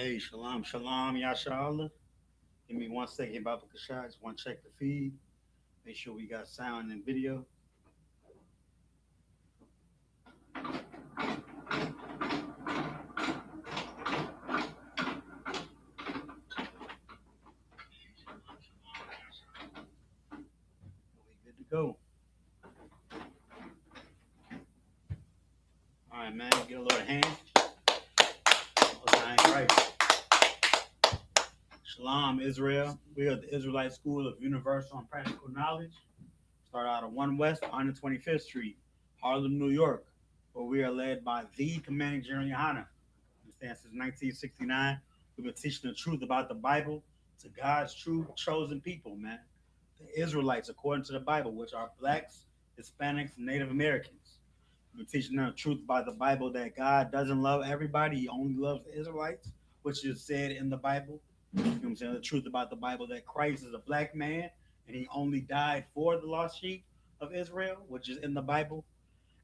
Hey, shalom, shalom, yashala. Give me 1 second, Baba Kashai. Just want to check the feed. Make sure we got sound and video. We good to go. All right, man. Get a little hand. Right. Shalom, Israel. We are the Israelite School of Universal and Practical Knowledge. Start out of 1 West, 125th Street, Harlem, New York, where we are led by the Commanding General YAHANNA. Understand, since 1969, we've been teaching the truth about the Bible to God's true chosen people, man. The Israelites, according to the Bible, which are blacks, Hispanics, and Native Americans. We're teaching them the truth about the Bible that God doesn't love everybody. He only loves the Israelites, which is said in the Bible. You know what I'm saying? The truth about the Bible that Christ is a black man and he only died for the lost sheep of Israel, which is in the Bible.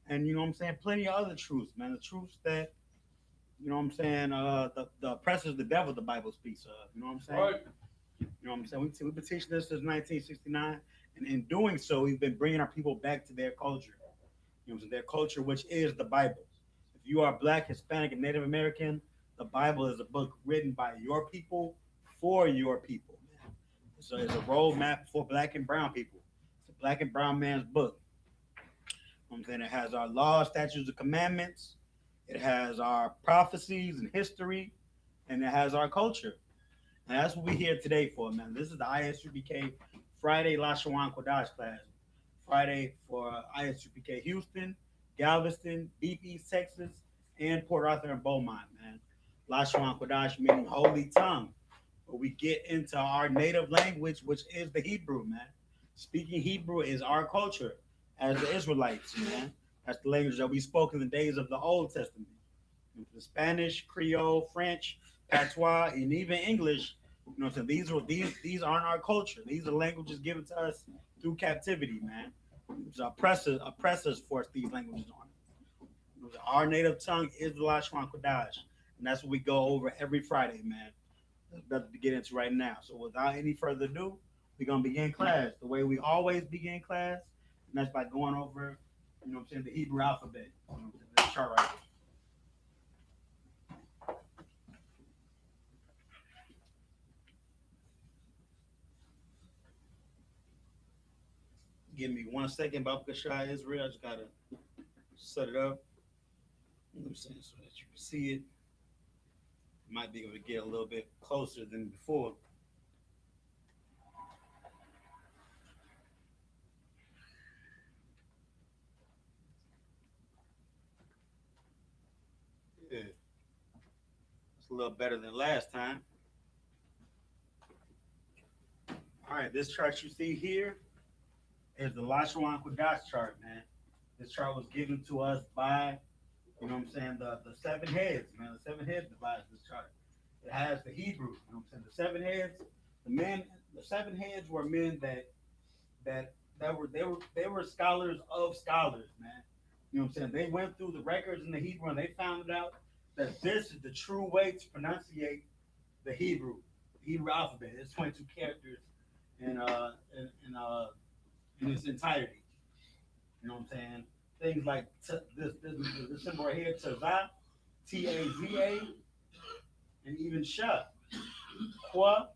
And you know what I'm saying? Plenty of other truths, man. The truths that, you know what I'm saying, the oppressors, the devil, the Bible speaks of. You know what I'm saying? Right. You know what I'm saying? We've been teaching this since 1969. And in doing so, we've been bringing our people back to their culture. You know, their culture, which is the Bible. If you are black, Hispanic, and Native American, the Bible is a book written by your people for your people. Man. So it's a roadmap for black and brown people. It's a black and brown man's book. You know I'm saying? It has our laws, statutes, and commandments. It has our prophecies and history, and it has our culture. And that's what we're here today for, man. This is the I.S.U.P.K Friday Lashawan Qadash class. Friday for I.S.U.P.K Houston, Galveston, Deep East Texas, and Port Arthur and Beaumont, man. Lashawan Qadash meaning holy tongue. Where we get into our native language, which is the Hebrew, man. Speaking Hebrew is our culture as the Israelites, man. That's the language that we spoke in the days of the Old Testament. The Spanish, Creole, French, Patois, and even English. You know what I'm saying? These aren't our culture. These are languages given to us through captivity, man. Oppressors force these languages on us. Our native tongue is the Lashawan Qadash, and that's what we go over every Friday, man. That's better to get into right now. So without any further ado, we're gonna begin class the way we always begin class, and that's by going over, you know what I'm saying, the Hebrew alphabet. You know what I'm saying? This chart right here. Give me 1 second, Baba Kashai Israel. I just gotta set it up. You know what I'm saying, so that you can see it. Might be able to get a little bit closer than before. Yeah, it's a little better than last time. All right, this chart you see here is the Lashawan Qadash chart, man. This chart was given to us by, you know what I'm saying, the seven heads, man. The seven heads devised this chart. It has the Hebrew, you know what I'm saying? The seven heads, the seven heads were men that were scholars of scholars, man. You know what I'm saying? They went through the records in the Hebrew and they found out that this is the true way to pronunciate the Hebrew alphabet. It's 22 characters in in its entirety. You know what I'm saying? Things like this symbol right here, Tazah, Taza, and even Sha, Qua.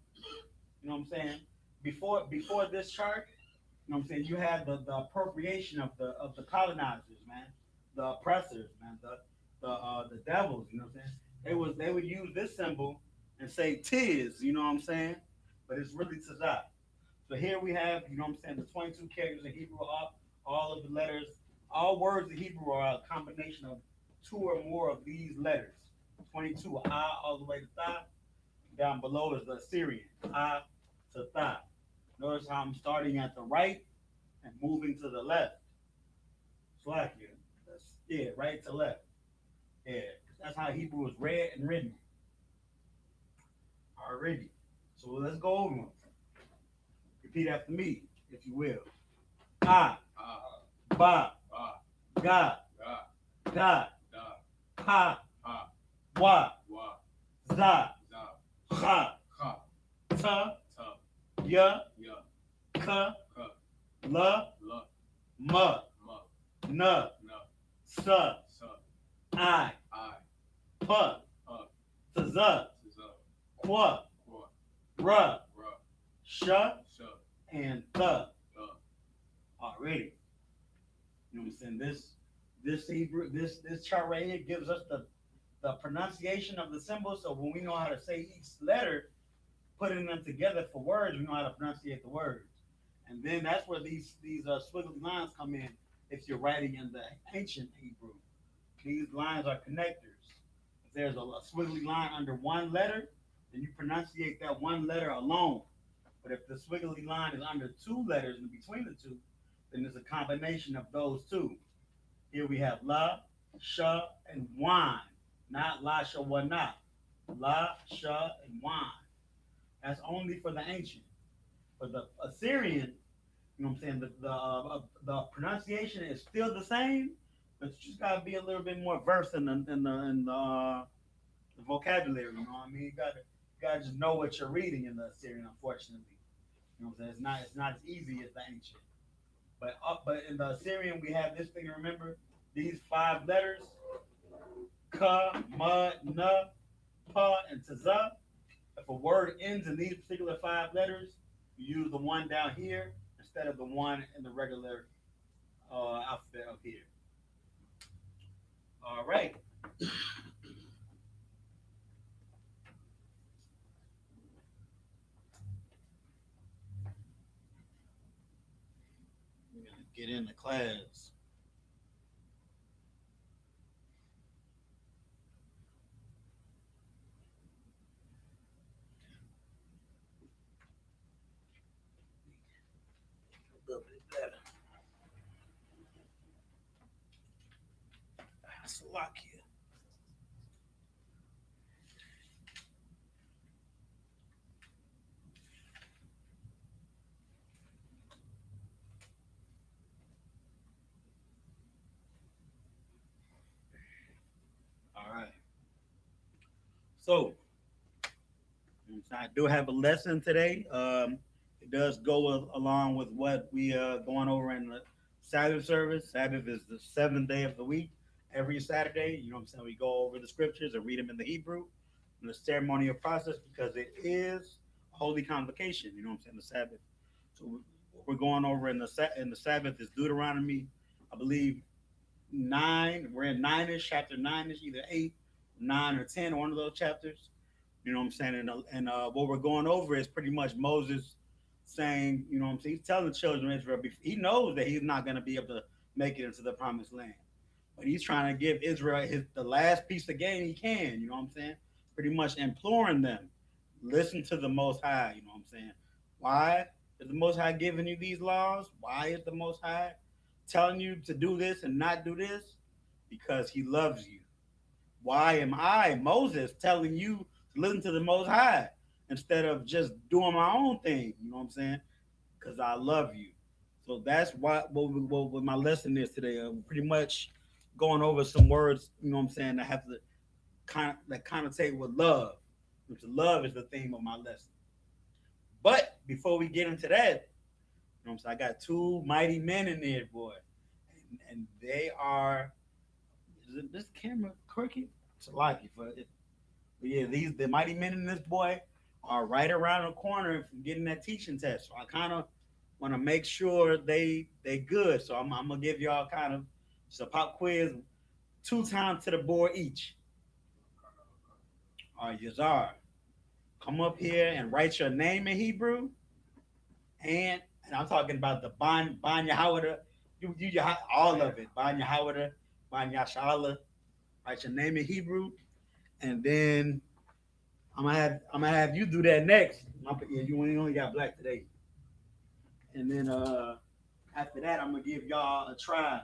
You know what I'm saying? Before this chart, you know what I'm saying, you had the appropriation of the colonizers, man, the oppressors, man, the devils. You know what I'm saying? They would use this symbol and say Tiz. You know what I'm saying? But it's really Tazah. So here we have, you know what I'm saying, the 22 characters in Hebrew, all of the letters, all words in Hebrew are a combination of two or more of these letters. 22, all the way to Tha. Down below is the Assyrian, Ha to Tha. Notice how I'm starting at the right and moving to the left. Slack here. Yeah, right to left. Yeah, that's how Hebrew is read and written. Already. So let's go over them. Repeat after me, if you will. Ah, ba, ga, da, pa, wa, za, Kha, Ta, Ya, Ka, La, Ma, Na, Sa, I, Pa, Tza, Kwa, Ra, Sha, and Tha. Already. You know what I'm saying? This Hebrew, this chart right here gives us the pronunciation of the symbols. So when we know how to say each letter, putting them together for words, we know how to pronunciate the words. And then that's where these squiggly lines come in. If you're writing in the ancient Hebrew, these lines are connectors. If there's a squiggly line under one letter, then you pronunciate that one letter alone. But if the squiggly line is under two letters in between the two, then it's a combination of those two. Here we have la, sha, and wine, not lashawana. La, sha, and wine. That's only for the ancient. For the Assyrian, you know what I'm saying, the pronunciation is still the same, but you just gotta be a little bit more versed in the vocabulary. You know what I mean? You gotta just know what you're reading in the Assyrian. Unfortunately, you know what I'm saying. It's not as easy as the ancient. But in the Assyrian, we have this thing to remember: these five letters: ka, ma, na, pa, and taza. If a word ends in these particular five letters, you use the one down here instead of the one in the regular alphabet up here. All right. We're gonna get into class. A little bit better. That's a lock here. All right. So I do have a lesson today. It does go along with what we going over in the Sabbath service. Sabbath is the seventh day of the week. Every Saturday, you know what I'm saying, we go over the scriptures and read them in the Hebrew in the ceremonial process because it is a holy convocation. You know what I'm saying, the Sabbath. So what we're going over in the Sabbath is Deuteronomy, I believe 9. We're in 9ish, chapter 9ish, either 8, 9, or 10, one of those chapters. You know what I'm saying? And what we're going over is pretty much Moses saying, you know what I'm saying? He's telling the children of Israel, he knows that he's not going to be able to make it into the promised land. But he's trying to give Israel the last piece of game he can, you know what I'm saying? Pretty much imploring them, listen to the Most High, you know what I'm saying? Why is the Most High giving you these laws? Why is the Most High telling you to do this and not do this? Because he loves you. Why am I, Moses, telling you to listen to the Most High instead of just doing my own thing? You know what I'm saying? Because I love you. So that's what my lesson is today. Pretty much going over some words, you know what I'm saying, that have to that connotate with love. Which love is the theme of my lesson. But before we get into that, you know what I'm saying, I got two mighty men in there, boy. And they are, is this camera crooked? It's a lucky for it. But yeah, the mighty men in this boy are right around the corner from getting that teaching test. So I kind of want to make sure they good. So I'm gonna give y'all kind of just a pop quiz, 2 times to the board each. All right, Yazar, come up here and write your name in Hebrew, and I'm talking about the Ban Yahawada, you all of it, Ban Yahawada, Ban Yashala. Write your name in Hebrew, and then I'm gonna have you do that next. Yeah, you only got black today, and then after that I'm gonna give y'all a tribe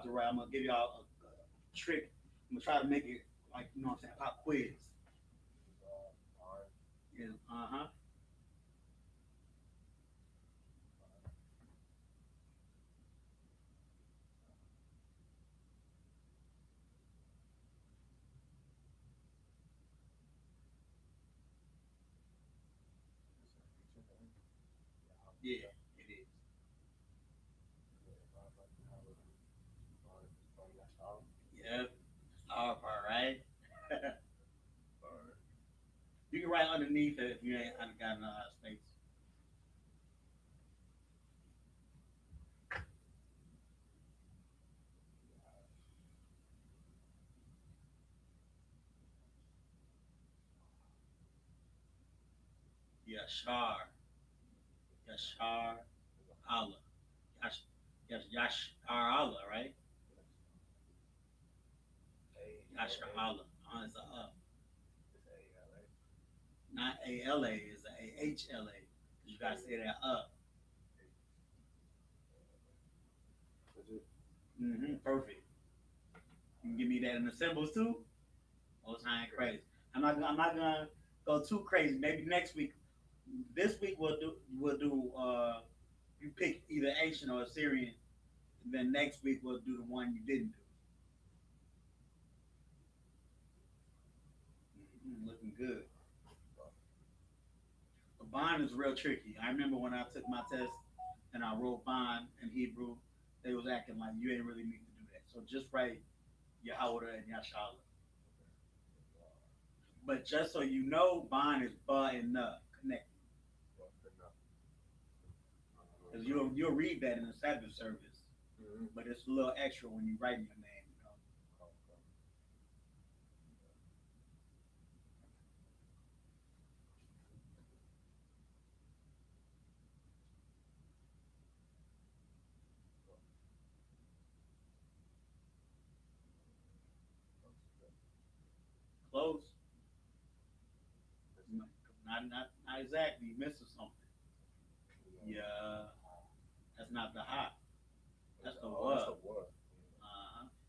to write. I'm gonna give y'all a trick. I'm gonna try to make it like, you know what I'm saying, pop quiz. Yeah, uh-huh. Yeah, it is. Yep. Our part, right? You can write underneath it if you ain't got enough space. Yashar. Yashar Allah. Yash, Yashar Allah, right? Yashar Allah. It's a not ALA, it's a AHLA. You gotta say that up. Perfect. You can give me that in the symbols too. Oh, it's not crazy. I'm not gonna go too crazy. Maybe next week. This week we'll do you pick either ancient or Assyrian. Then next week we'll do the one you didn't do. Looking good. But bond is real tricky. I remember when I took my test and I wrote bond in Hebrew, they was acting like you ain't really need to do that. So just write Yahweh and Yashala. But just so you know, bond is ba and na connected. Because you'll read that in the Sabbath service, but it's a little extra when you write your name. You know? Close. Not exactly. You missing something. Yeah, that's not the hot. That's the what.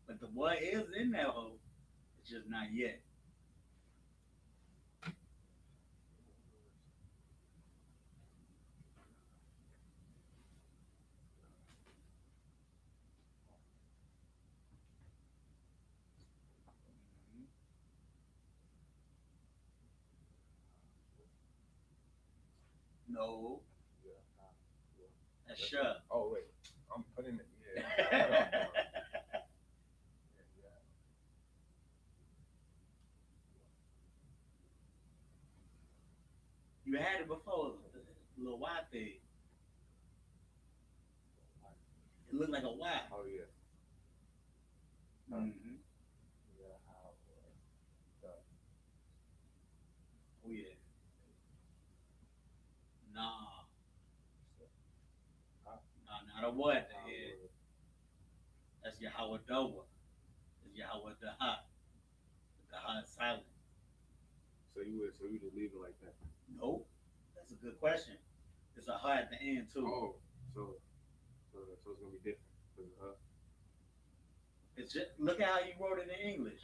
But the what is in that hole. It's just not yet. No, that's shut. Oh wait, I'm putting it. Yeah. You had it before, the little Y thing. It looked like a Y. Oh yeah. Mm-hmm. Oh yeah. Nah, nah, not a what. Yeah. That's Yahweh Doa. That's Yahweh Daha. Daha is silent. So you just leave it like that? Nope. That's a good question. It's a ha at the end too. Oh, so it's gonna be different. It's just look at how you wrote it in English.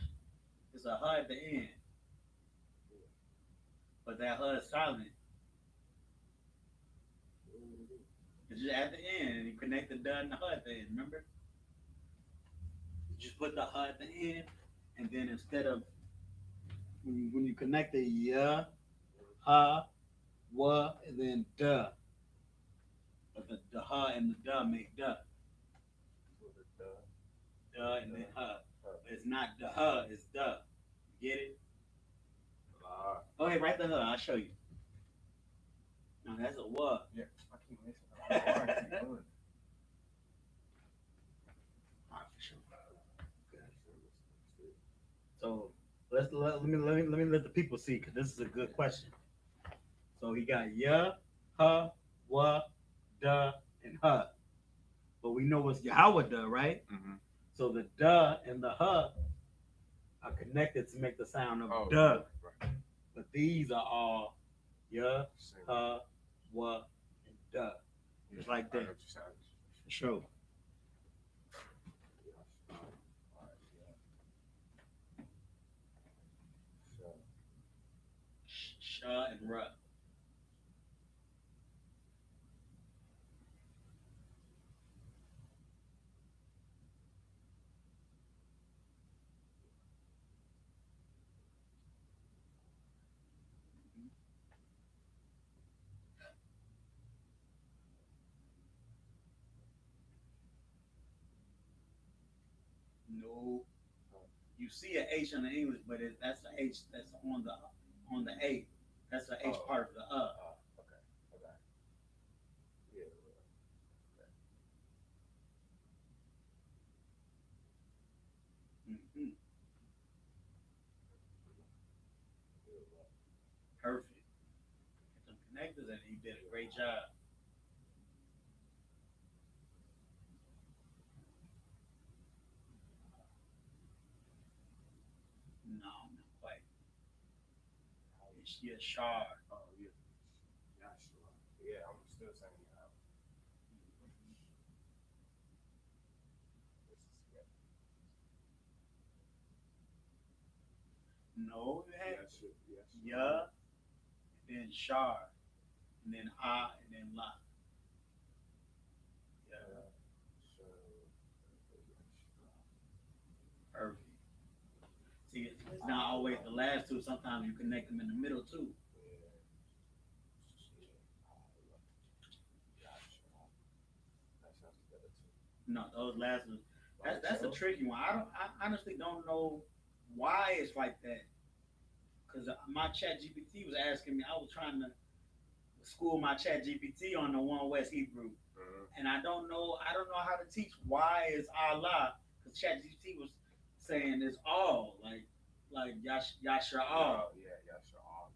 It's a ha at the end, but that ha is silent. It's just at the end, and you connect the da and the ha at the end. Remember? You just put the ha at the end, and then instead of when you connect the ya, ha, wa, and then da, but the ha and the da make da, da, and then ha. But it's not the ha, it's da. You get it? Okay, write the ha. I'll show you. No, that's a wa. Yeah, I keep missing. So let me let the people see because this is a good question. So he got ya, ha, wa, da, and ha. But we know it's Yahweh da, right? Mm-hmm. So the da and the ha are connected to make the sound of da. Right. But these are all ya, ha, wa, and da. Just like that. For sure. Sha and ra. No. You see an H in the English, but that's the H that's on the A. That's the H part of the Okay. Okay. Yeah. Okay. Mm-hmm. Perfect. Get them connectors, and you did a great job. No, not quite. It's your shard. Oh yeah. Yeah, sure. Yeah, I'm still saying how. This is yeah. No, you had Yeah, sure. Yeah, sure. yeah, and then shard, and then I, and then la. Yeah, So, perfect. See, it's not always the last two. Sometimes you connect them in the middle too. No, those last ones. That's a tricky one. I honestly don't know why it's like that. Cause my Chat GPT was asking me. I was trying to school my Chat GPT on the One West Hebrew, and I don't know. I don't know how to teach why is Allah. Cause Chat GPT was saying it's all like Yasha all, yeah, Yasha all.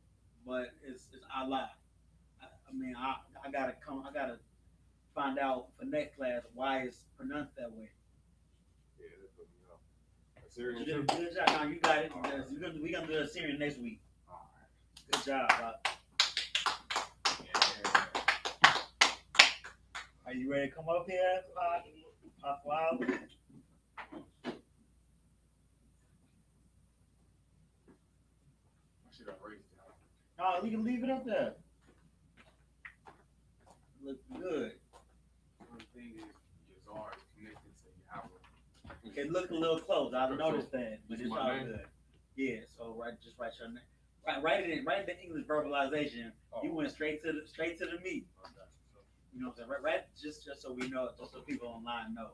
but it's Allah. I mean, I gotta come. I gotta find out for next class why it's pronounced that way. Yeah, that put me off. You did a good job. Now you got it. Right. We're gonna do a series next week. All right. Good job, bro. Yeah. Are you ready to come up here? Wow. I should have raised it. No, we can leave it up there. Look good. One thing is, Yazar is connected to Yahweh. It look a little close. I noticed that, but it's my all name? good. Yeah. So just write your name. Write it in. Write the English verbalization. You went straight to the meat. Okay. You know what I'm saying? Right? Just so we know, just so people online know.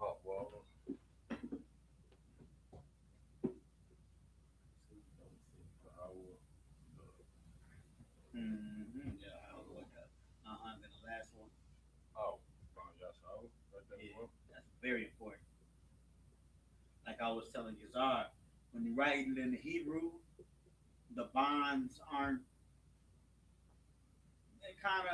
Oh, well. I will. Yeah, I'll look up. Then the last one. Oh, Yasha. Right there. Yeah, that's very important. Like I was telling Yazar, when you write it in the Hebrew, the bonds aren't. They kind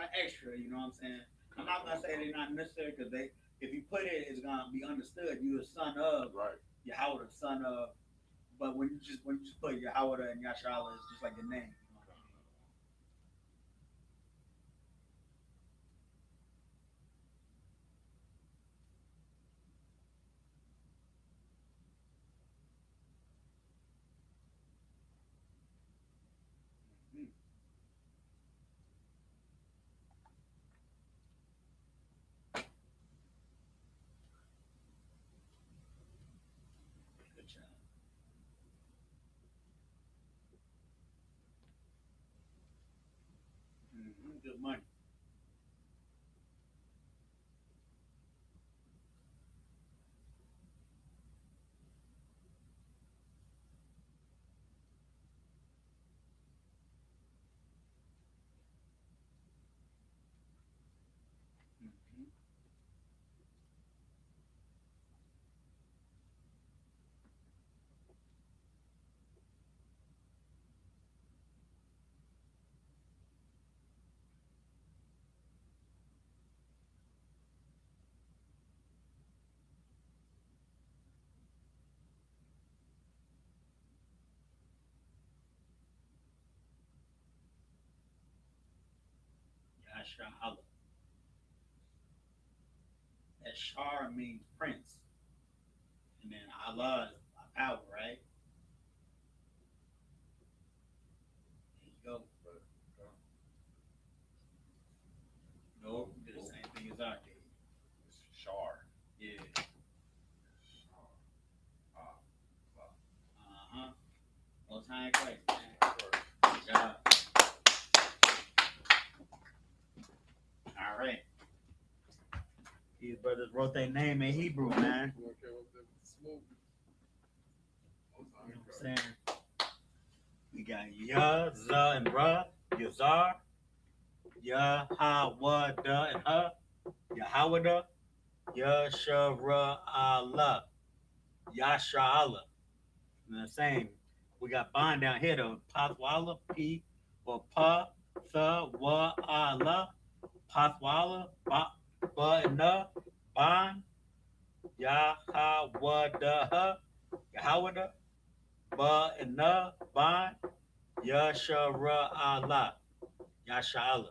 of extra. You know what I'm saying? I'm not gonna say they're not necessary because they. If you put it, it's gonna be understood. You're the son of Right. Yahweh, the son of. But when you just put Yahweh and Yashala, it's just like your name. You know what I mean? Mm-hmm. Good job. Good money. Mm-hmm. Yashala. That Shar means prince, and then Allah is power, right? There you go. No, do the same thing as I did. It's Shar. Yeah. Shar. Most high in Christ, man. First. These brothers wrote their name in Hebrew, man. You know what I'm saying? We got Yah, Zah, and Ra, Yazar, Yahawada, and Ha, Yahawada, Yashara'Allah, Yasha'Allah. The same. We got bond down here though. Pathwala, P or Pa, Tha, Wa, Allah, Pathwala, Ba, Na, Bond, Yahawada, Yahawada, Ba, Na, Bond, Yashara'Allah, Yasha'Allah.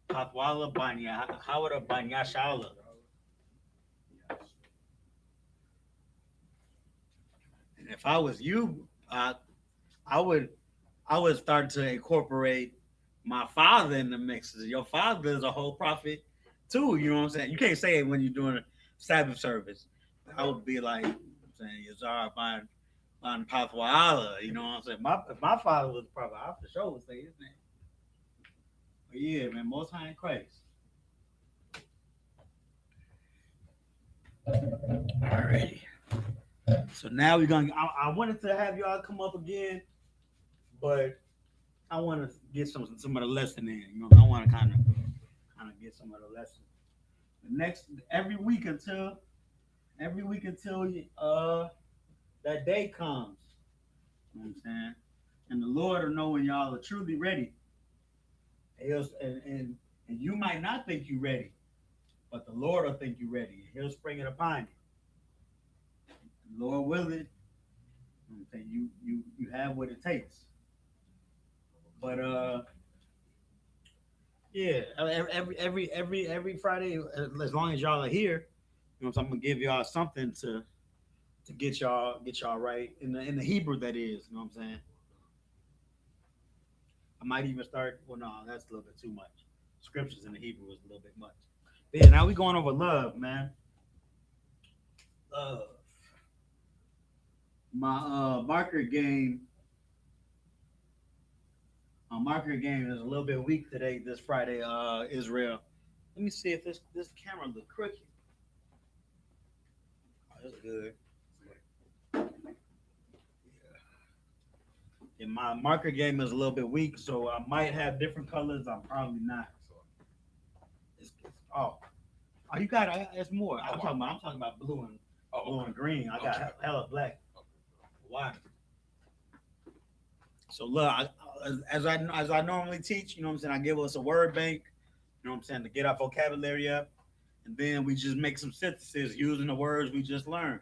Pathwala, Ban, Yahawada, Ban, Yasha'Allah. And if I was you, I would start to incorporate my father in the mixes. Your father is a whole prophet too. You know what I'm saying? You can't say it when you're doing a Sabbath service. I would be like, I'm saying Yazar Ban Pathwala. You know what I'm saying? If my father was a prophet, I for sure would say his name. But yeah, man, Most High in Christ. Alrighty. So now we're gonna. I wanted to have y'all come up again, but I want to get some of the lesson in. You know, I want to kind of get some of the lesson. The next every week until that day comes. You know what I'm saying? And the Lord will know when y'all are truly ready. And you might not think you're ready, but the Lord will think you're ready. He'll spring it upon you. Lord willing, you have what it takes. But yeah, every Friday, as long as y'all are here, you know, so I'm gonna give y'all something to get y'all right in the Hebrew, that is. You know what I'm saying? I might even start. Well, no, that's a little bit too much. Scriptures in the Hebrew is a little bit much. But yeah, now we going over love, man. Love. My marker game is a little bit weak today, this Friday, Israel. Let me see if this camera look crooked. Oh, that's good. Yeah, my marker game is a little bit weak, so I might have different colors. I'm probably not. Oh, you got it's more. I'm talking about blue and green. I got hella black. Why? So look, as I normally teach, you know what I'm saying, I give us a word bank, you know what I'm saying, to get our vocabulary up, and then we just make some sentences using the words we just learned.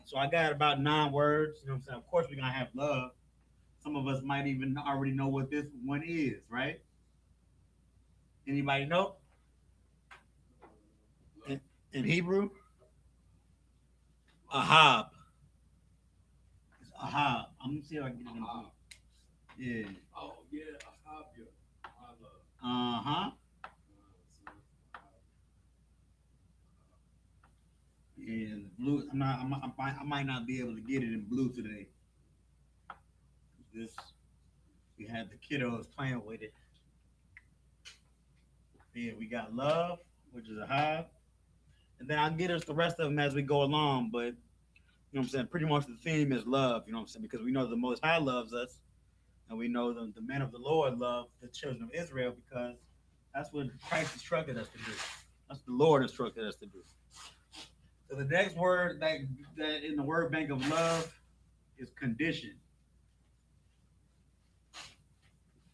So I got about 9 words, you know what I'm saying. Of course, we're gonna have love. Some of us might even already know what this one is, right? Anybody know? In Hebrew, ahab. It's ahab. I'm gonna see if I can get it in blue. Yeah. Oh yeah, I have you. Uh-huh. Yeah, blue. I might not be able to get it in blue today. This we had the kiddos playing with it. Yeah, we got love, which is a hive, and then I'll get us the rest of them as we go along. But you know what I'm saying. Pretty much the theme is love. You know what I'm saying, because we know the Most High loves us, and we know the men of the Lord love the children of Israel, because that's what Christ instructed us to do. That's what the Lord instructed us to do. So the next word that in the word bank of love is condition.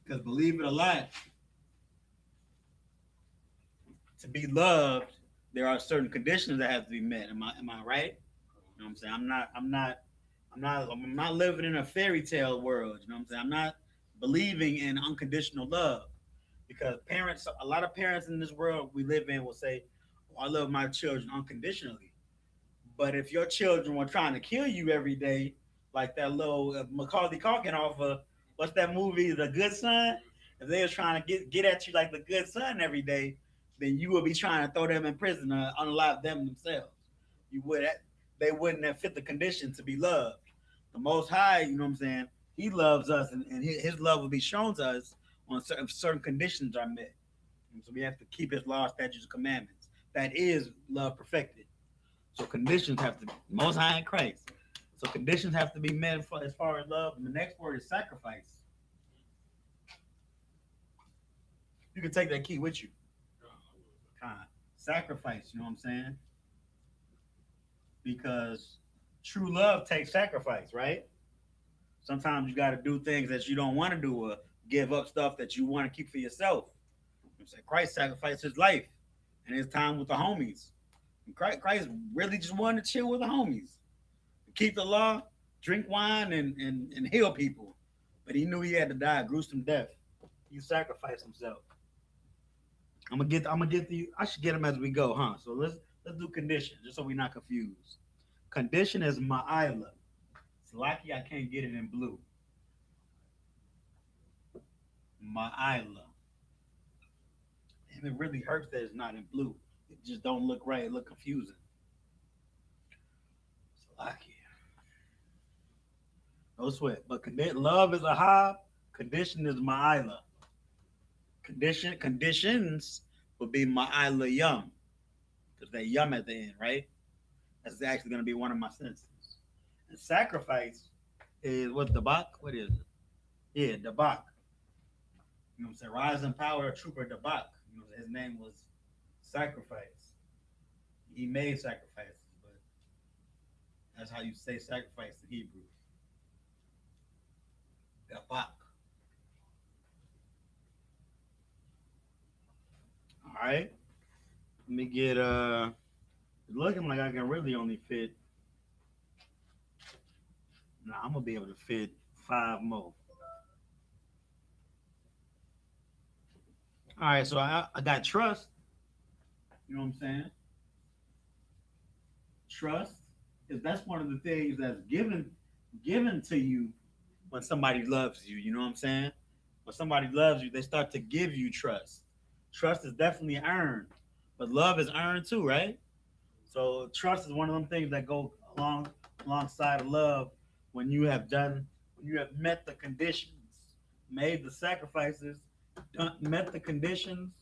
Because believe it or not, to be loved, there are certain conditions that have to be met. Am I right? You know what I'm saying? I'm not living in a fairy tale world. You know what I'm saying? I'm not believing in unconditional love, because a lot of parents in this world we live in will say, "Oh, I love my children unconditionally." But if your children were trying to kill you every day, like that little Macaulay Culkin off of what's that movie, The Good Son? If they was trying to get at you like the good son every day, then you would be trying to throw them in prison or unalive them themselves. You would They wouldn't have fit the condition to be loved. The Most High, you know what I'm saying? He loves us, and his love will be shown to us on certain conditions are met. And so we have to keep his law, statutes, and commandments. that is love perfected. So conditions have to be most high in Christ. So conditions have to be met as far as love. And the next word is sacrifice. You can take that key with you. Sacrifice, you know what I'm saying? Because true love takes sacrifice, right? Sometimes you got to do things that you don't want to do or give up stuff that you want to keep for yourself. Christ sacrificed his life and his time with the homies. Christ really just wanted to chill with the homies, keep the law, drink wine, and heal people. But he knew he had to die a gruesome death. He sacrificed himself. I'm gonna get the. I should get them as we go, huh? So let's do condition, just so we're not confused. Condition is ma'ila. It's lucky I can't get it in blue. Ma'ila. And it really hurts that it's not in blue. It just don't look right. It look confusing. It's lucky. No sweat. But love is a hob. Condition is ma'ila. Conditions would be ma'ila yum. Because they yum at the end, right? That's actually going to be one of my sentences. And sacrifice is what Dabak? What is it? Yeah, Dabak. You know what I'm saying? Rise in power, trooper Dabak. You know, his name was Sacrifice. He made sacrifices, but that's how you say sacrifice in Hebrew. Dabak. All right. Let me get it's looking like I can really only fit. Nah, I'm gonna be able to fit 5 more. All right, so I got trust. You know what I'm saying? Trust is that's one of the things that's given to you when somebody loves you. You know what I'm saying? When somebody loves you, they start to give you trust. Trust is definitely earned, but love is earned too, right? So trust is one of them things that go alongside of love when you have met the conditions, made the sacrifices, met the conditions,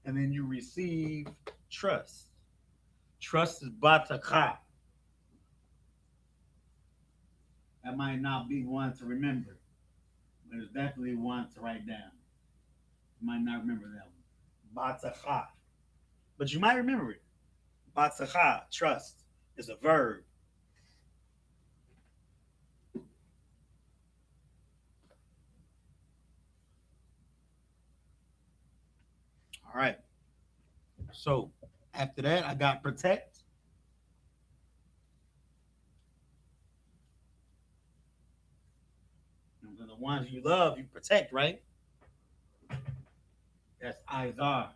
and then you receive trust. Trust is bataka. That might not be one to remember, but it's definitely one to write down. You might not remember that one. Bataka. But you might remember it. Bataka, trust, is a verb. All right. So after that, I got protect. The ones you love, you protect, right? That's Izar.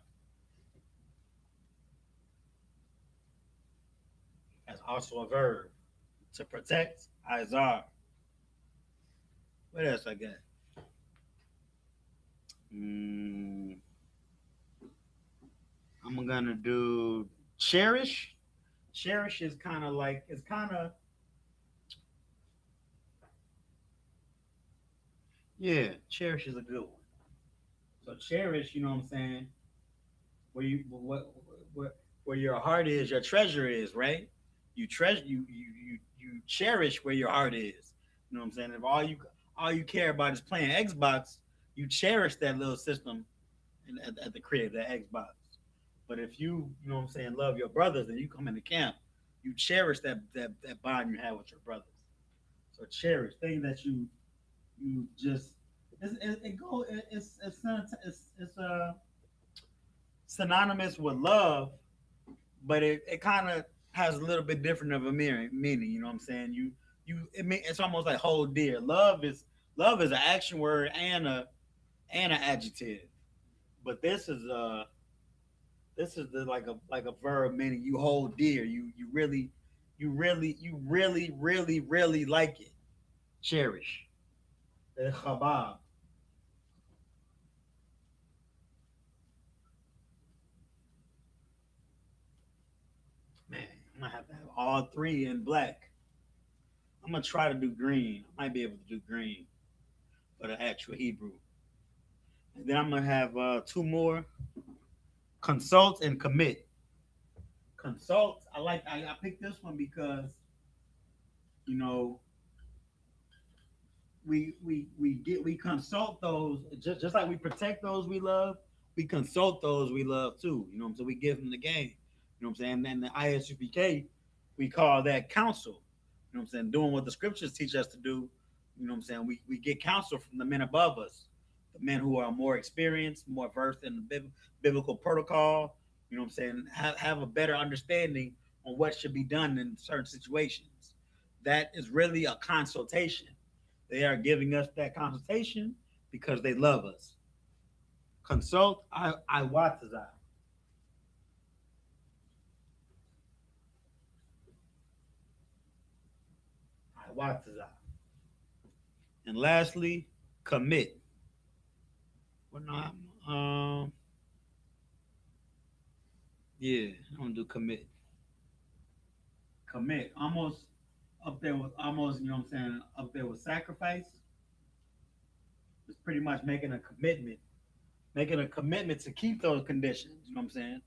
That's also a verb. To protect, Izar. What else I got? I'm gonna do cherish. Cherish is kind of like it's kind of yeah. Cherish is a good one. So cherish, you know what I'm saying? Where your heart is, your treasure is, right? You treasure you cherish where your heart is. You know what I'm saying? If all you care about is playing Xbox, you cherish that little system at the crib, that Xbox. But if you know what I'm saying, love your brothers and you come into camp, you cherish that bond you have with your brothers. So cherish things that you just it go it's synonymous with love, but it kind of has a little bit different of a meaning. You know what I'm saying? It's almost like hold dear. Love is an action word and an adjective, but this is like a verb meaning you hold dear. You really like it. Cherish. Chabab. Man, I'm gonna have to have all three in black. I'm gonna try to do green. I might be able to do green for the actual Hebrew. And then I'm gonna have two more. Consult and commit. Consult. I picked this one because you know we consult those just like we protect those we love. We consult those we love too. You know what I'm saying? We give them the game. You know what I'm saying? And then the ISUPK, we call that counsel. You know what I'm saying? Doing what the scriptures teach us to do. You know what I'm saying? We get counsel from the men above us, the men who are more experienced, more versed in the biblical protocol. You know what I'm saying? Have a better understanding on what should be done in certain situations. That is really a consultation. They are giving us that consultation because they love us. Consult I watch as I watch as And lastly, commit. Well, no, yeah, I'm gonna do commit. Commit. Almost up there with almost, you know what I'm saying, up there with sacrifice. It's pretty much making a commitment to keep those conditions. You know what I'm saying?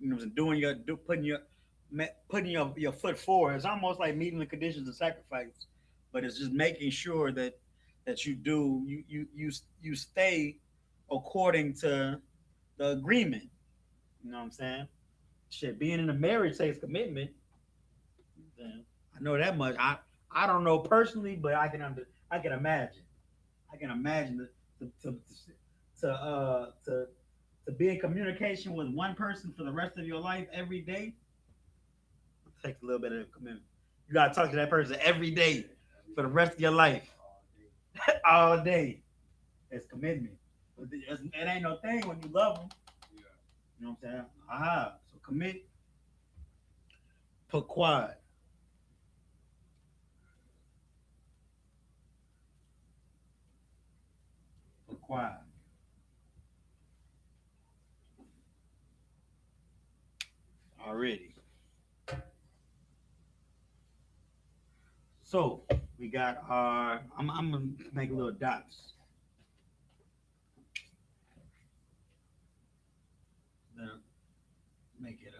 You know what I'm saying? Putting your foot forward. It's almost like meeting the conditions of sacrifice, but it's just making sure that you stay according to the agreement. You know what I'm saying? Shit, being in a marriage takes commitment. I know that much. I don't know personally, but I can imagine. I can imagine to to be in communication with one person for the rest of your life every day. It takes a little bit of commitment. You gotta talk to that person every day for the rest of your life, all day. It's commitment. It ain't no thing when you love them. You know what I'm saying? Aha. So commit, put quad, put quad. Already. So we got our. I'm gonna make little dots. Then make it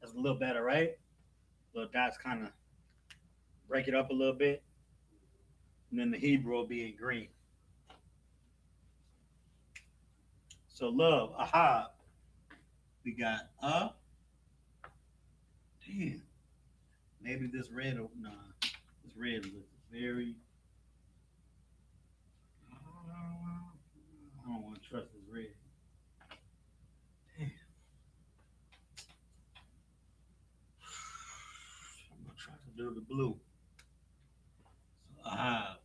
that's a little better, right? Little dots kind of break it up a little bit, and then the Hebrew will be in green. So love, aha. We got damn. Maybe this red or nah. This red looks very. I don't want to trust this red. Damn. I'm gonna try to do the blue. So aha.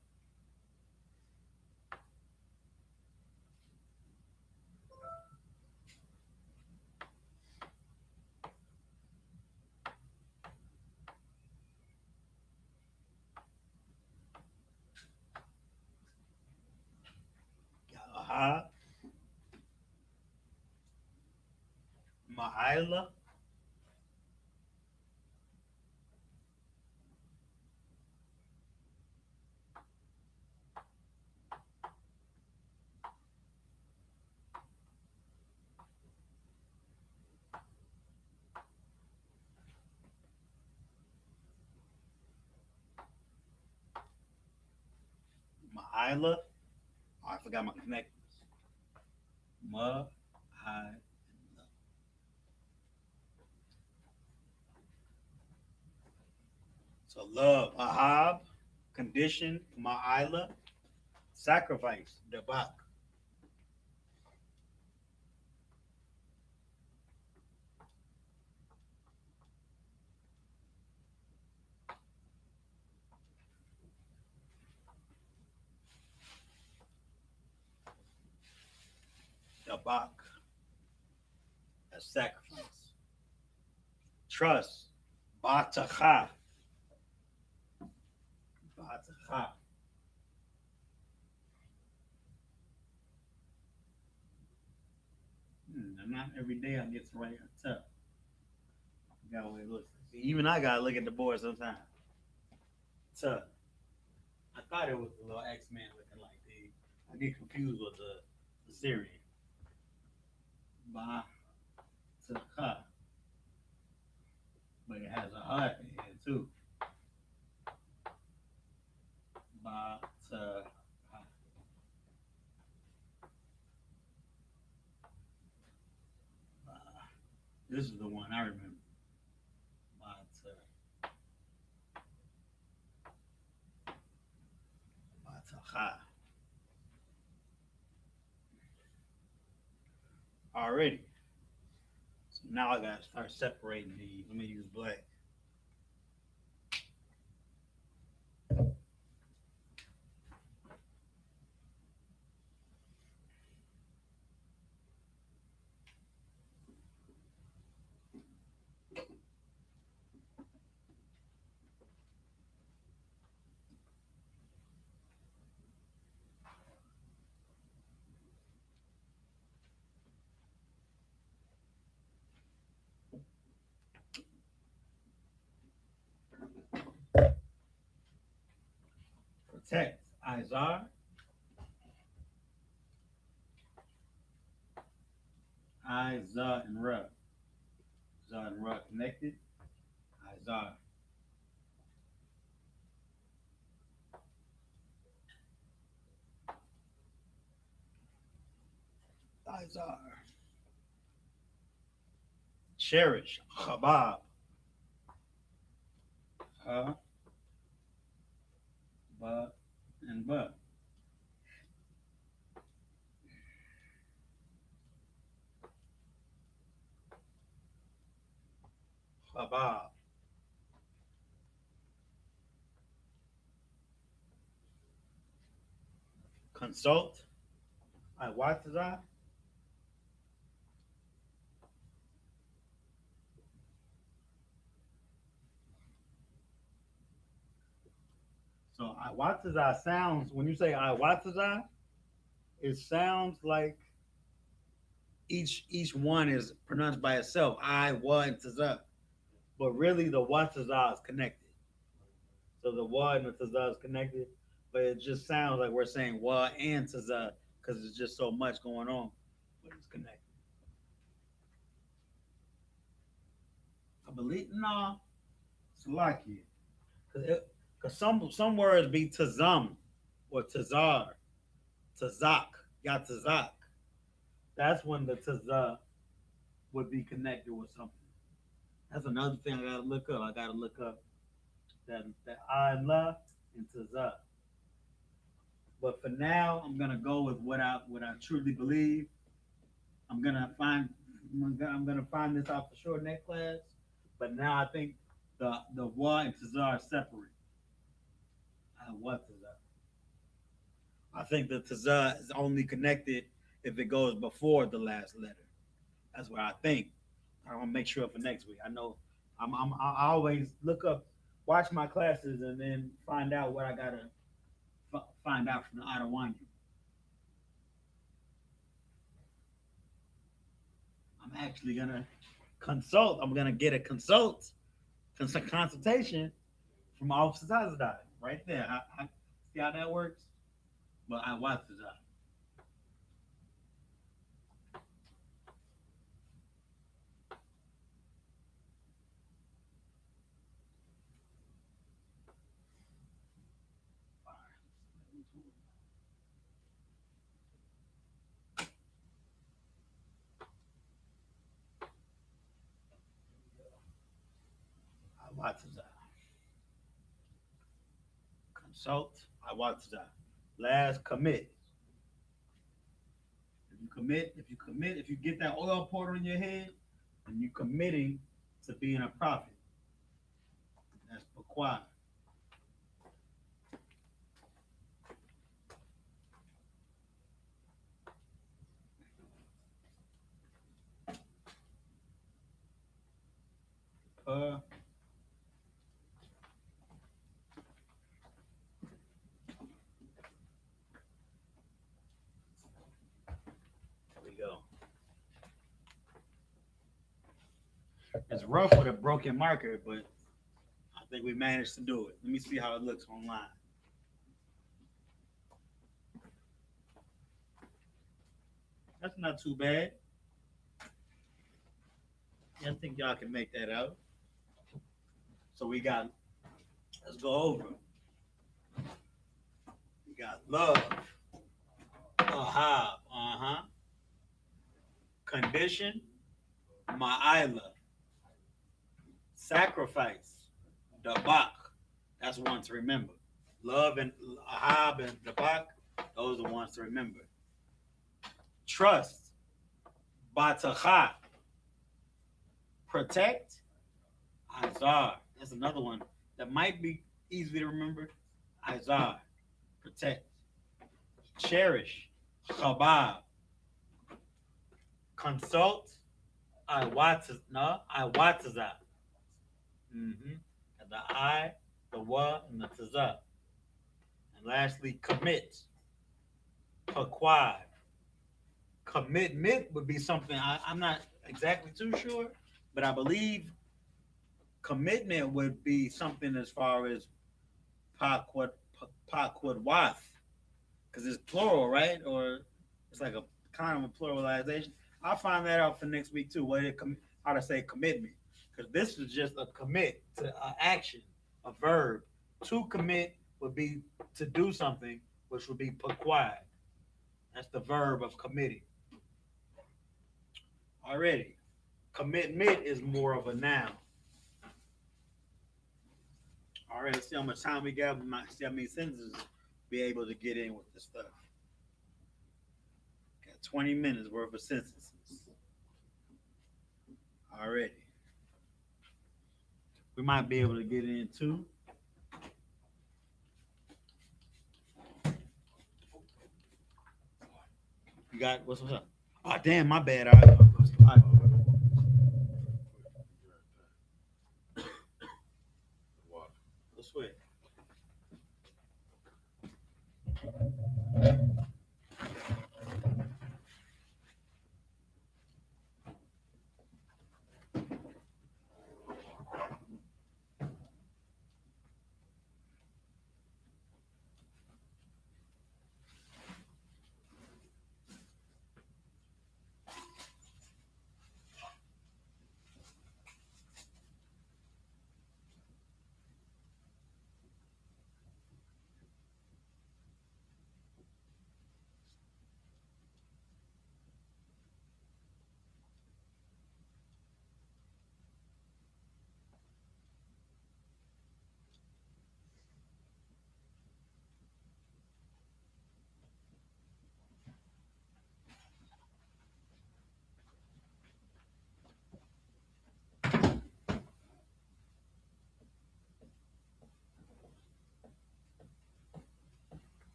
Got aha. Ma'ila. Ma'ila. Oh, I forgot my connectors. Ma, I. So love, ahab, condition, ma'ila, sacrifice, debak. Debak, a sacrifice. Trust, batacha, batacha. and not every day I get to write a tough. Got what it looks like. Even I gotta look at the board sometimes. Tough. I thought it was the little X-Man looking like the. I get confused with the Syrian. Ba to ha. But it has a hut in it too. Ba to ha. Ba. This is the one I remember. Ba to. Ba to ha. Already. So now I gotta start separating these. Let me use black. Protect. Izar. Izar and Ra. Zar and Ra connected. Izar. Izar. Cherish. Chabab. Ha. Ba. And ba. Chabab. Consult. Iwatazar. So Iwatazar sounds, when you say Iwatazar, it sounds like each one is pronounced by itself. I, wa, and tazar. But really the Watazar is connected. So the wa and the tazar is connected, but it just sounds like we're saying wa and tazar because there's just so much going on, but it's connected. I believe no, it's lucky because some words be tazam or tazar, tazak, yatazak. That's when the tazar would be connected with something. That's another thing I gotta look up. I gotta look up that Allah and tazar. But for now, I'm gonna go with what I truly believe. I'm gonna find I'm gonna find this out for sure next class. But now I think the wa and tazar are separate. What tazar? I think the tazar is only connected if it goes before the last letter. That's what I think. I want to make sure for next week. I know I always look up, watch my classes, and then find out what I gotta find out from the Adawanya. I'm actually gonna consult. I'm gonna get a consultation from Officer Tazadai right there. I see how that works, but I watch the job. I watch the job. Consult. I watch the job. Last commit. If you get that oil poured on your head, then you're committing to being a prophet. That's required. Uh, there we go. It's rough with a broken marker, but I think we managed to do it. Let me see how it looks online. That's not too bad. I think y'all can make that out. So we got, let's go over. We got love. Condition. Ma'ila. Sacrifice. Dabak. That's one to remember. Love and Ahab and Dabak, those are ones to remember. Trust. Batacha. Protect. Izar. That's another one that might be easy to remember. Izar. Protect. Cherish. Chabab. Consult. Iwataza. The I, the wa, and the taza. And lastly, commit. Paquad. Commitment would be something I'm not exactly too sure, but I believe commitment would be something as far as paquad wath, because it's plural, right? Or it's like a kind of a pluralization. I'll find that out for next week too. How to say commitment, because this is just a commit to action, a verb. To commit would be to do something, which would be paquad. That's the verb of committing. Already, commitment is more of a noun. All right, let's see how much time we got. We might see how many sentences be able to get in with this stuff. Got 20 minutes worth of sentences. Already. We might be able to get in too. You got what's up? Oh damn, my bad. All right. Let's switch.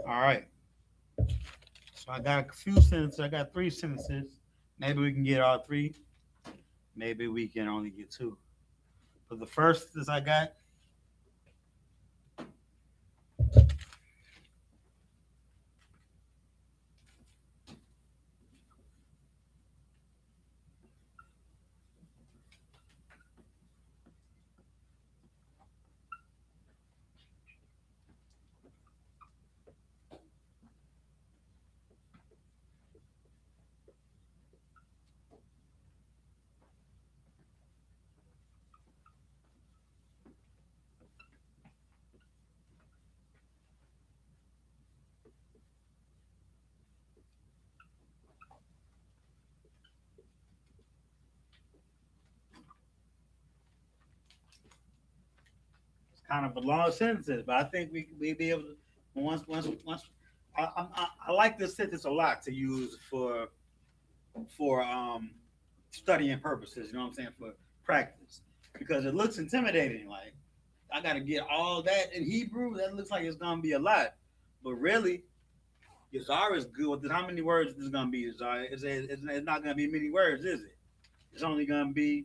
All right. So I got a few sentences. I got 3 sentences. Maybe we can get all 3. Maybe we can only get 2. But the first is I got. Kind of a long sentences, but I think we be able to once. I like this sentence a lot to use for studying purposes. You know what I'm saying, for practice, because it looks intimidating. Like I got to get all that in Hebrew. That looks like it's gonna be a lot, but really, Yazar is good. How many words is gonna be? Yazar? It's not gonna be many words, is it? It's only gonna be.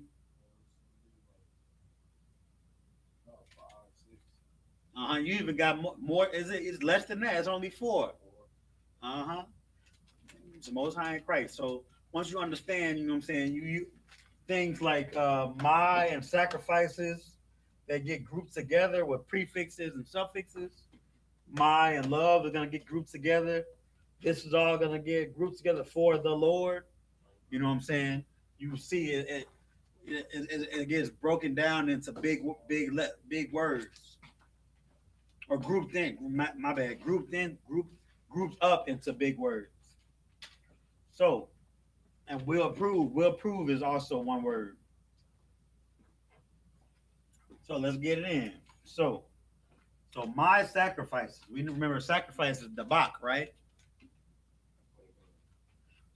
You even got more. Is it? It's less than that. It's only four. It's the Most High in Christ. So once you understand, you know what I'm saying. You things like my and sacrifices that get grouped together with prefixes and suffixes. My and love are gonna get grouped together. This is all gonna get grouped together for the Lord. You know what I'm saying? You see it gets broken down into big words or grouped in. My bad. Grouped up into big words. So, and will approve. Will approve is also one word. So let's get it in. So my sacrifices. We remember sacrifices the bach, right?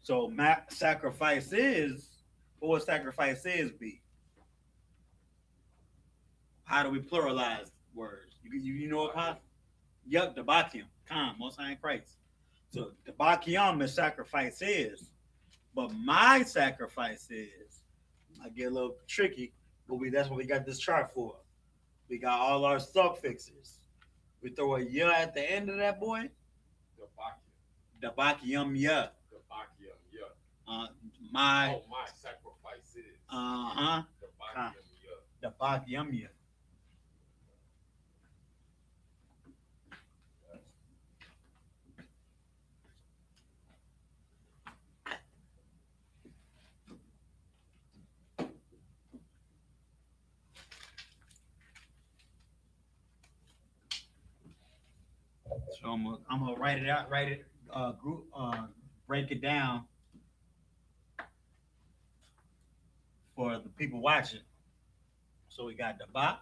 So my sacrifice is what would sacrifice is be? How do we pluralize words? You know what? Yup, the bakium. Come, Most High in Christ. So the bakium is sacrifice is, but my sacrifice is. I get a little tricky, but that's what we got this chart for. We got all our suffixes. We throw a ya at the end of that boy. The bakium ya. The bakium ya. My sacrifice is. The bakium ya. So I'm gonna write it out, break it down for the people watching. So we got the bak,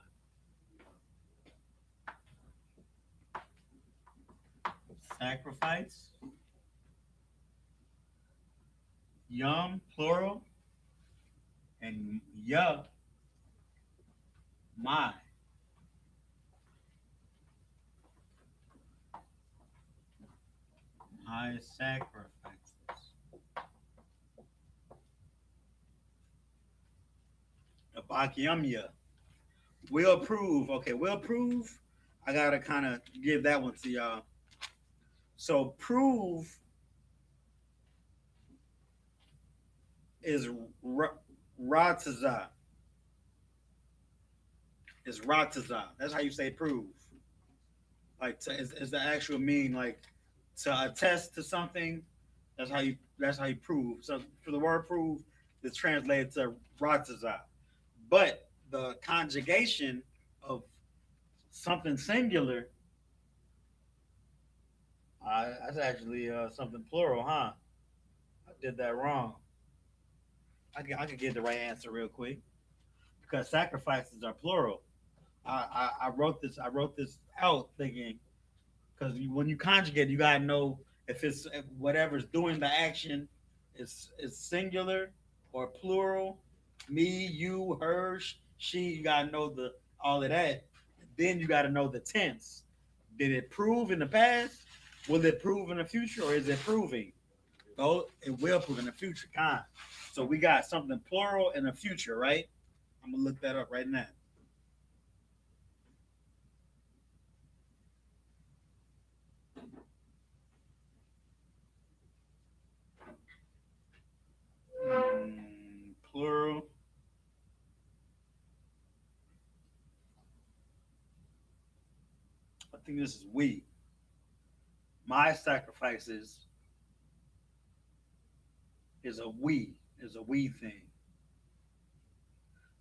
sacrifice, yum plural, and ya my. My sacrifices. The bakiumya. Will prove. Okay, will prove. I gotta kind of give that one to y'all. So prove is rataza. Is rataza. That's how you say prove. Like is the actual mean like to attest to something. That's how you prove. So for the word prove, it's translated to rataza. But the conjugation of something singular, that's actually something plural, huh? I did that wrong. I could get the right answer real quick because sacrifices are plural. I wrote this. I wrote this out thinking because when you conjugate, you gotta know if whatever's doing the action is singular or plural. Me, you, her, she. You gotta know the all of that. Then you gotta know the tense. Did it prove in the past? Will it prove in the future, or is it proving? Oh, it will prove in the future. So we got something plural in the future, right? I'm gonna look that up right now. Plural. I think this is we. My sacrifices is a we thing.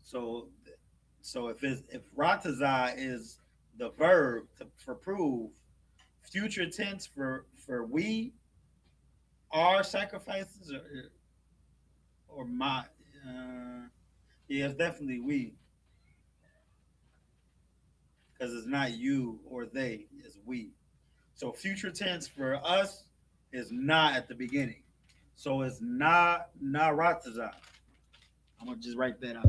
So if rataza is the verb for prove, future tense for we our sacrifices or my yeah, it's definitely we because it's not you or they, it's we. So future tense for us is not at the beginning. So it's not rataza. I'm gonna just write that out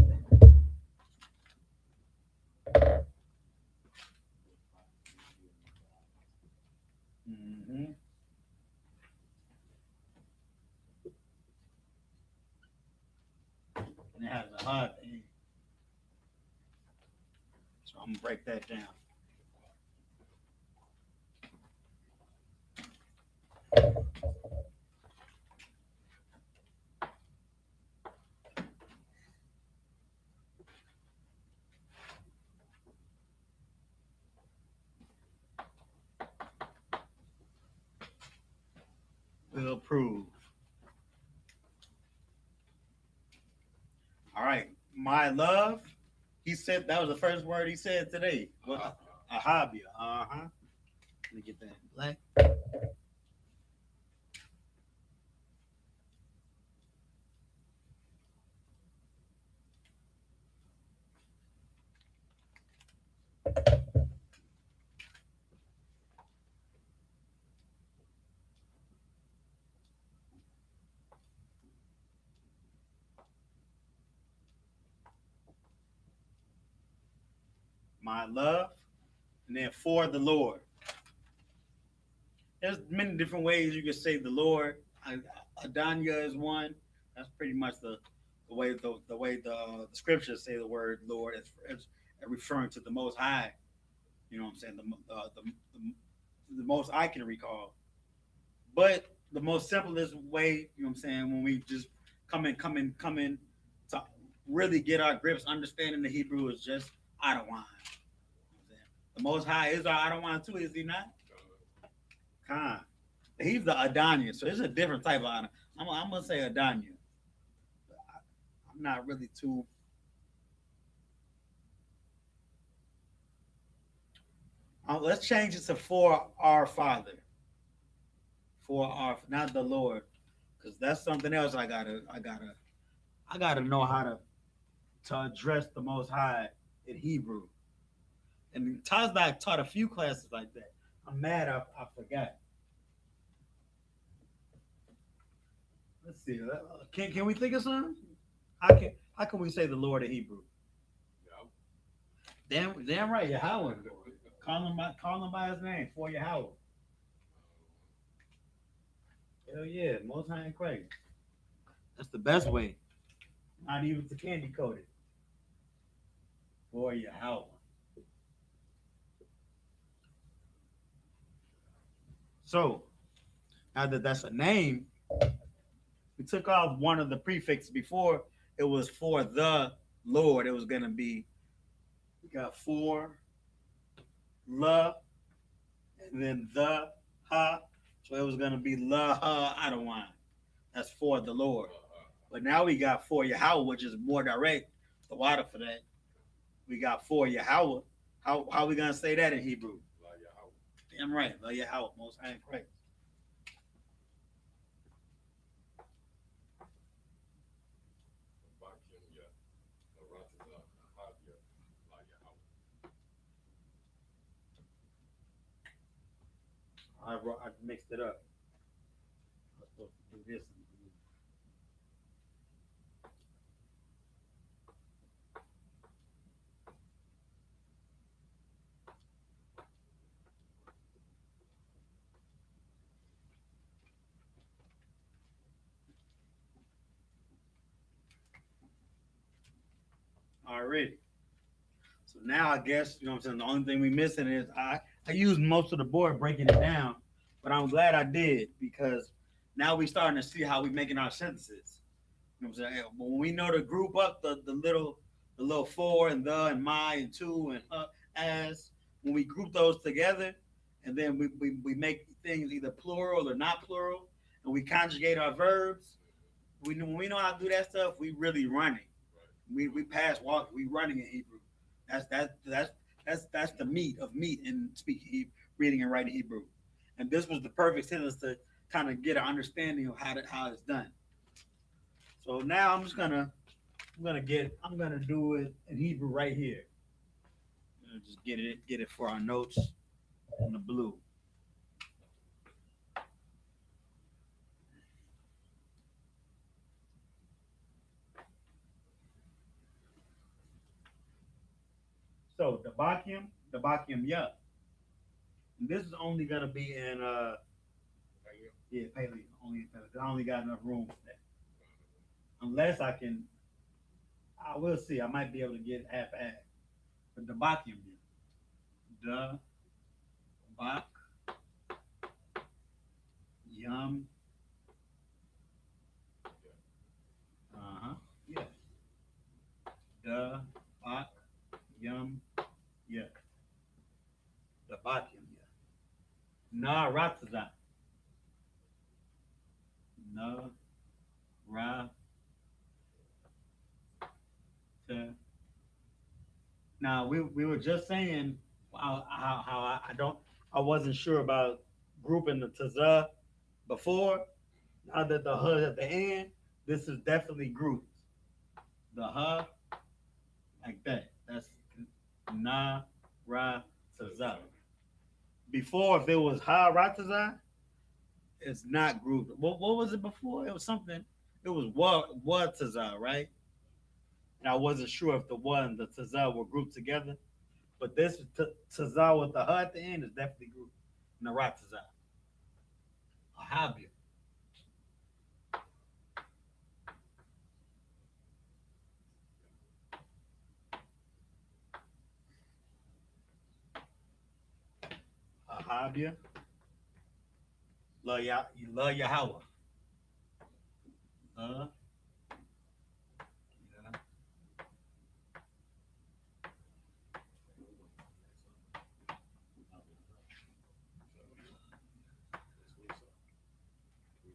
there. Mm-hmm. hard thing. So I'm gonna break that down. Will approve. All right, my love. He said that was the first word he said today. What? Ahabia. Let me get that black. My love, and then for the Lord. There's many different ways you can say the Lord. Adanya is one. That's pretty much the way the scriptures say the word Lord as referring to the Most High. You know what I'm saying? The most I can recall. But the most simplest way, you know what I'm saying, when we just come in to really get our grips, understanding the Hebrew is just Adawan. You know the Most High is our Adawan too, is he not? Khan. He's the Adanya, so it's a different type of honor. I'm gonna say Adanya. I'm not really too. Let's change it to for our Father, for our not the Lord, because that's something else. I gotta know how to address the Most High in Hebrew. And Tazbak taught a few classes like that. I'm mad I forgot. Let's see. Can we think of something? How can we say the Lord in Hebrew? Damn right, Yahweh. Call him by his name for Yahweh. Hell yeah, Most High in Christ. That's the best way. Not even to candy coat it. For Yahweh. So now that that's a name, we took off one of the prefixes before. It was for the Lord. It was gonna be we got for la and then the ha. So it was gonna be la ha Adawan. That's for the Lord. But now we got for Yahweh, which is more direct. The water for that. We got for Yahweh. How we gonna say that in Hebrew? Damn right, La Yahweh, Most High in Christ. I mixed it up. I was supposed to do this. Already. So now I guess, you know what I'm saying, the only thing we missing is I used most of the board breaking it down, but I'm glad I did because now we starting to see how we making our sentences. You know what I'm saying? When we know to group up the little for and the and my and to and as, when we group those together and then we make things either plural or not plural and we conjugate our verbs, when we know how to do that stuff, we really running. We pass walk, we running in Hebrew. That's the meat of meat in speaking, reading and writing Hebrew. And this was the perfect sentence to kind of get an understanding of how it's done. So now I'm gonna do it in Hebrew right here. Just get it for our notes in the blue. So the Bakium Yup. And this is only gonna be in paleo, only in paleo. I only got enough room for that. Unless I I will see. I might be able to get half. But the Bakium, the Bak Yum. Uh-huh. Yeah. The Bak Yum. Yeah. The Bakium, yeah. Na Rataza. Na Ra Ta. Now we were just saying how I wasn't sure about grouping the Taza before. Now that the H at the end, this is definitely grouped. The H like that. That's Na Ra Taza. Before, if it was Ha Rataza, it's not grouped. What was it before? It was something. It was what Taza, right? And I wasn't sure if the one and the Taza were grouped together. But this Taza with the H at the end is definitely grouped. Narataza. Ahabia. Ahabia. La Yahweh. La We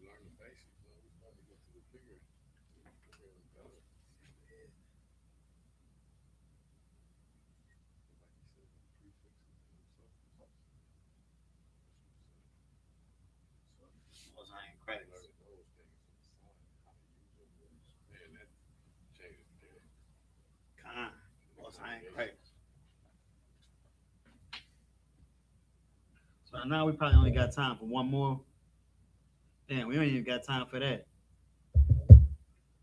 learn the basics, so we start to get to the bigger. was I in credits. Khan. Was I in credits. So now we probably only got time for one more. Damn, we don't even got time for that.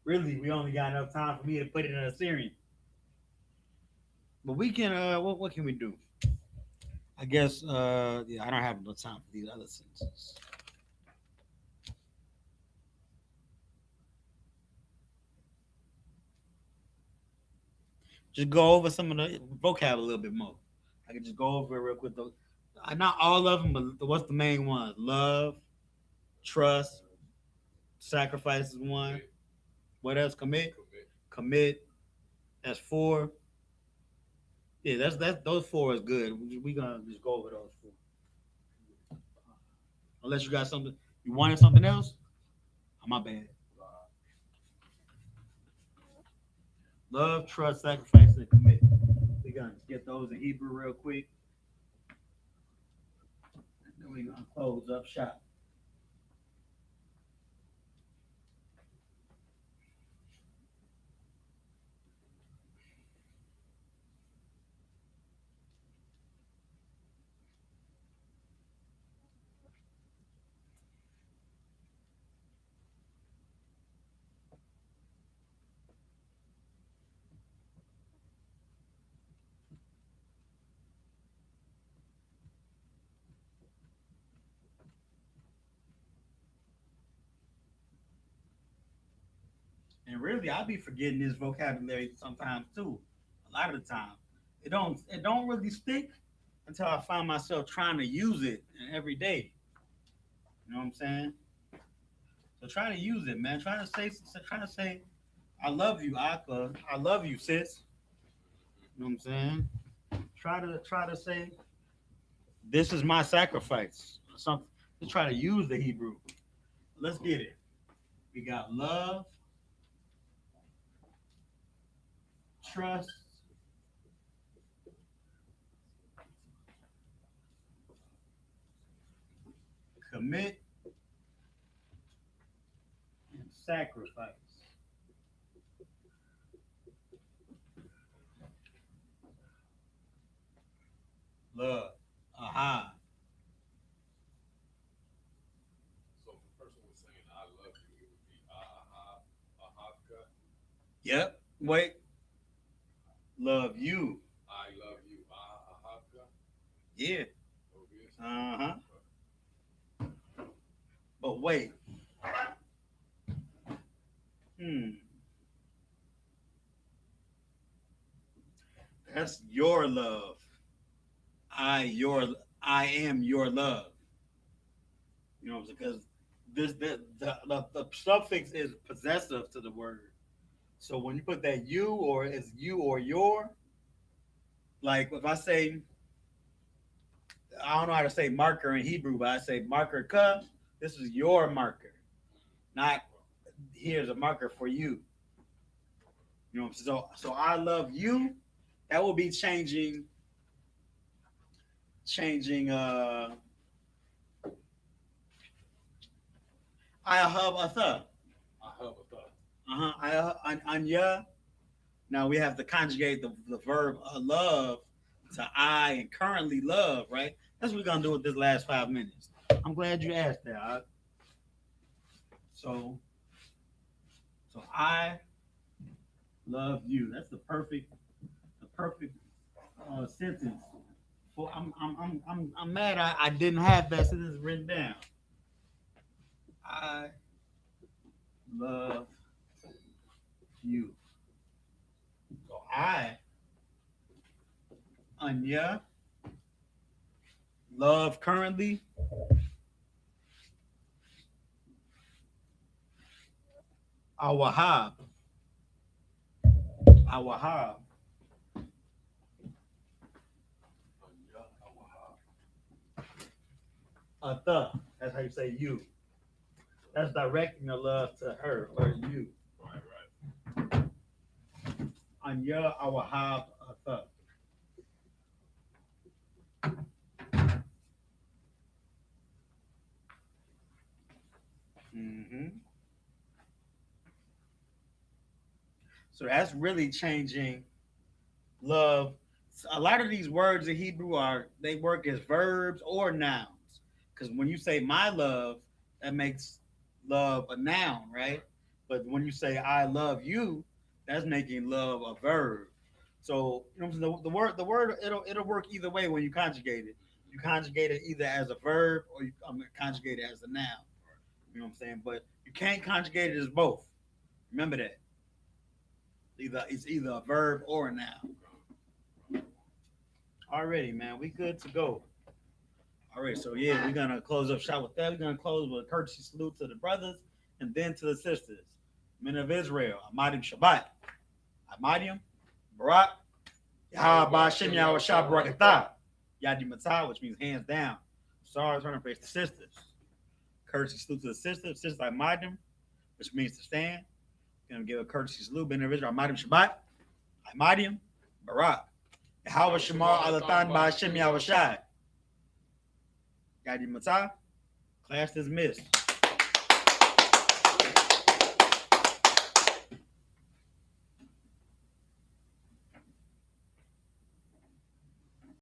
Really, we only got enough time for me to put it in a series. But we can what can we do? I guess yeah, I don't have no time for these other sentences. Just go over some of the vocab a little bit more. I can just go over it real quick though. Not all of them, but what's the main ones? Love, trust, sacrifice is one. What else? Commit. That's four. Yeah, that's those four is good. We gonna just go over those four. Unless you got something you wanted something else. Oh, my bad. Love, trust, sacrifice, and commit. We gonna get those in Hebrew real quick. And then we gonna close up shop. And really, I be forgetting this vocabulary sometimes too. A lot of the time, it don't really stick until I find myself trying to use it every day. You know what I'm saying? So try to use it, man. Try to say, I love you, Aqua. I love you, sis. You know what I'm saying? Try to say, this is my sacrifice. Or something. Just try to use the Hebrew. Let's get it. We got love, trust, commit, and sacrifice. Love. Aha. So if a person was saying I love you, it would be ahavka. Yep. Wait. Love you. I love you, ahavka. Yeah. Uh huh. But wait. Hmm. That's your love. I am your love. You know, because the suffix is possessive to the word. So when you put that you or it's you or your, like if I say, I don't know how to say marker in Hebrew, but I say marker ka, this is your marker, not here's a marker for you. You know, so I love you. That will be changing I have a th. I have a thought. Anya. Now we have to conjugate the verb love to I and currently love, right? That's what we're gonna do with this last 5 minutes. I'm glad you asked that. So I love you. That's the perfect sentence. For I'm mad I didn't have that sentence written down. I love you. So I, Anya, love currently. Awahab. Awahab. Atha. That's how you say you. That's directing your love to her or you. Right. Anya Awahab Atha. Mm-hmm. So that's really changing love. A lot of these words in Hebrew they work as verbs or nouns. Because when you say my love, that makes love a noun, right? But when you say I love you, that's making love a verb. So you know the word it'll work either way when you conjugate it. You conjugate it either as a verb or you conjugate it as a noun. You know what I'm saying? But you can't conjugate it as both. Remember that. It's either a verb or a noun. Already, man, we good to go. All right, so yeah, we're gonna close up shop with that. We're gonna close with a courtesy salute to the brothers and then to the sisters. Men of Israel, Amadim Shabbat, Amadim, Barak, Yahaba Shem Yahweh Shah Barakatah, Yadi Matah, which means hands down. Sorry, turn to face the sisters. Courtesy salute to the sisters, sisters Amadim, which means to stand. Gonna give a courtesy salute, Men of Israel, Amadim Shabbat, Amadim, Barak, Yahweh Shemar Alatan Ba Shem Yahweh Shah. Yadi Matah, class dismissed.